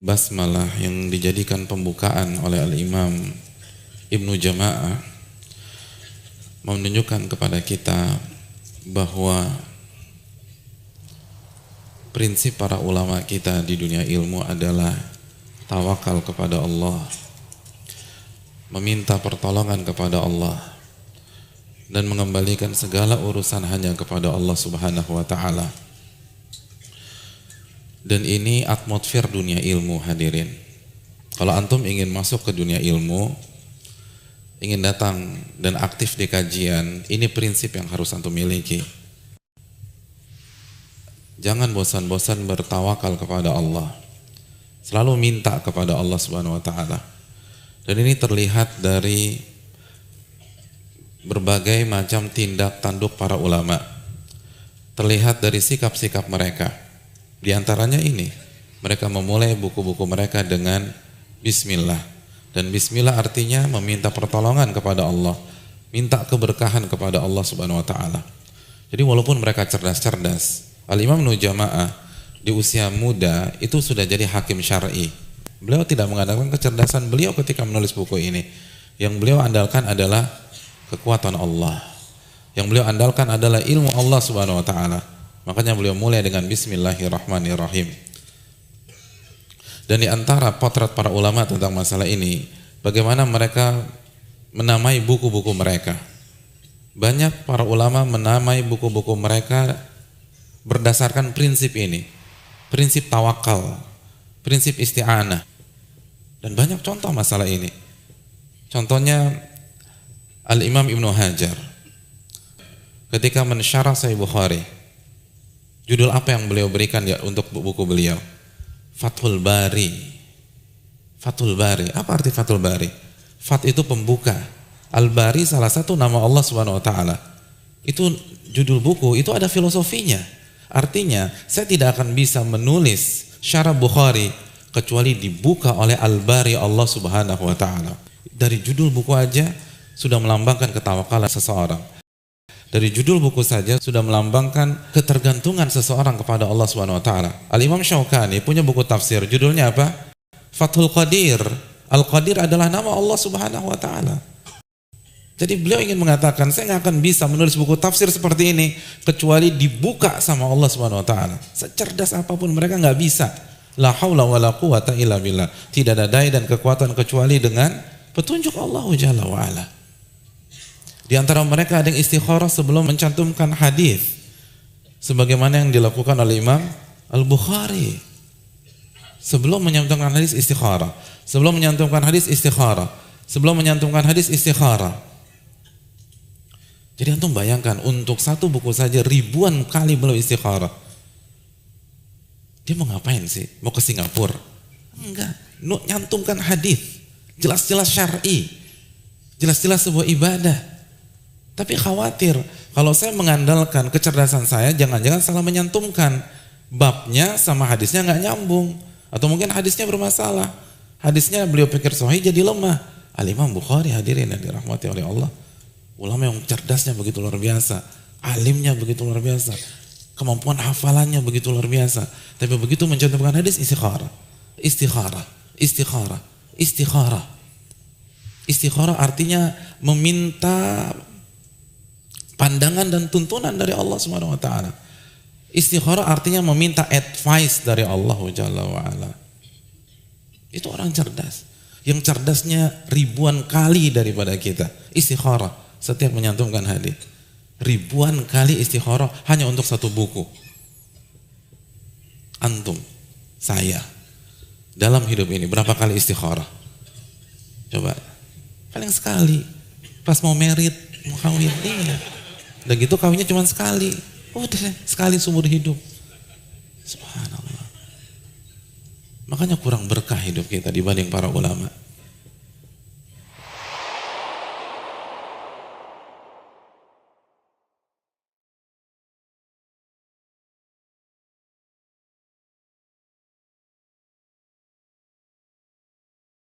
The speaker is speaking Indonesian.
basmalah yang dijadikan pembukaan oleh Al-Imam Ibnu Jama'ah menunjukkan kepada kita bahwa prinsip para ulama kita di dunia ilmu adalah tawakal kepada Allah, meminta pertolongan kepada Allah, dan mengembalikan segala urusan hanya kepada Allah Subhanahu wa ta'ala. Dan ini atmosfer dunia ilmu, hadirin. Kalau antum ingin masuk ke dunia ilmu, ingin datang dan aktif di kajian, ini prinsip yang harus antum miliki. Jangan bosan-bosan bertawakal kepada Allah. Selalu minta kepada Allah Subhanahu wa ta'ala. Dan ini terlihat dari berbagai macam tindak tanduk para ulama. Terlihat dari sikap-sikap mereka. Di antaranya ini, mereka memulai buku-buku mereka dengan bismillah. Dan bismillah artinya meminta pertolongan kepada Allah, minta keberkahan kepada Allah Subhanahu wa ta'ala. Jadi walaupun mereka cerdas-cerdas, Al-Imam Ibnu Jama'ah di usia muda itu sudah jadi hakim syar'i. Beliau tidak mengandalkan kecerdasan beliau ketika menulis buku ini. Yang beliau andalkan adalah kekuatan Allah. Yang beliau andalkan adalah ilmu Allah Subhanahu wa ta'ala. Makanya beliau mulai dengan bismillahirrahmanirrahim. Dan di antara potret para ulama tentang masalah ini, bagaimana mereka menamai buku-buku mereka. Banyak para ulama menamai buku-buku mereka berdasarkan prinsip ini. Prinsip tawakal, prinsip isti'anah. Dan banyak contoh masalah ini. Contohnya Al-Imam Ibnu Hajar ketika mensyarah Sahih Bukhari, judul apa yang beliau berikan ya untuk buku beliau? Fathul Bari. Fathul Bari. Apa arti Fathul Bari? Fat itu pembuka. Al-Bari salah satu nama Allah Subhanahu wa ta'ala. Itu judul buku, itu ada filosofinya. Artinya, saya tidak akan bisa menulis syarah Bukhari kecuali dibuka oleh Al-Bari Allah Subhanahu wa ta'ala. Dari judul buku aja sudah melambangkan ketawakalan seseorang. Dari judul buku saja sudah melambangkan ketergantungan seseorang kepada Allah Subhanahu wa ta'ala. Al-Imam Syaukani punya buku tafsir, judulnya apa? Fathul Qadir. Al-Qadir adalah nama Allah Subhanahu wa ta'ala. Jadi beliau ingin mengatakan, saya nggak akan bisa menulis buku tafsir seperti ini kecuali dibuka sama Allah Subhanahu wa ta'ala. Secerdas apapun mereka nggak bisa. La haula wa la quwata illa billah. Tidak ada daya dan kekuatan kecuali dengan petunjuk Allah Jalla wa ala. Di antara mereka ada yang istikharah sebelum mencantumkan hadis, sebagaimana yang dilakukan oleh Imam Al-Bukhari. Sebelum menyantumkan hadis istikharah, sebelum menyantumkan hadis istikharah, sebelum menyantumkan hadis istikharah. Jadi antum bayangkan, untuk satu buku saja ribuan kali beliau istikharah. Dia mau ngapain sih? Mau ke Singapura? Enggak, nyantumkan hadis, jelas-jelas syar'i, jelas-jelas sebuah ibadah. Tapi khawatir kalau saya mengandalkan kecerdasan saya, jangan-jangan salah menyantumkan babnya sama hadisnya nggak nyambung, atau mungkin hadisnya bermasalah. Hadisnya beliau pikir sahih jadi lemah. Al-Imam Bukhari, hadirin yang dirahmati oleh Allah, ulama yang cerdasnya begitu luar biasa, alimnya begitu luar biasa, kemampuan hafalannya begitu luar biasa. Tapi begitu mencantumkan hadis istikharah, istikharah, istikharah, istikharah. Istikharah artinya meminta pandangan dan tuntunan dari Allah Subhanahu wa ta'ala. Istikharah artinya meminta advice dari Allah Jalla wa ala. Itu orang cerdas. Yang cerdasnya ribuan kali daripada kita. Istikharah setiap menyantumkan hadis. Ribuan kali istikharah hanya untuk satu buku. Antum, saya, dalam hidup ini berapa kali istikharah? Coba. Paling sekali. Pas mau merit, mau kawin. Iya. Dan gitu kawinnya cuma sekali. Udah sekali seumur hidup. Subhanallah. Makanya kurang berkah hidup kita dibanding para ulama.